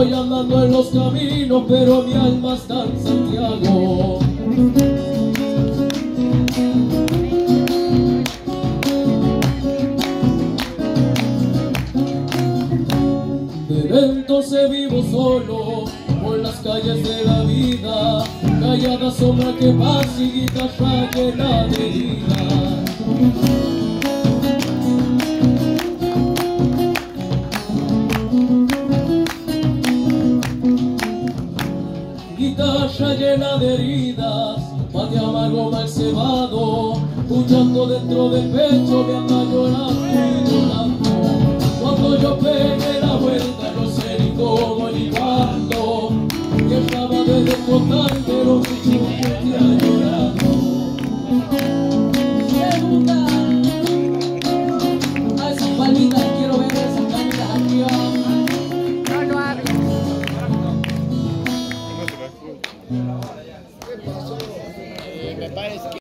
Voy andando en los caminos, pero mi alma está en Santiago. Desde entonces vivo solo por las calles de la vida, callada sombra que pasa y guitarra llena de heridas. Guitarra llena de heridas, mate amargo mal cebado, luchando dentro del pecho me anda llorando y llorando. Cuando yo pegué la vuelta no sé ni cómo ni cuándo, y estaba desde el portal pero mi chico ya llorando.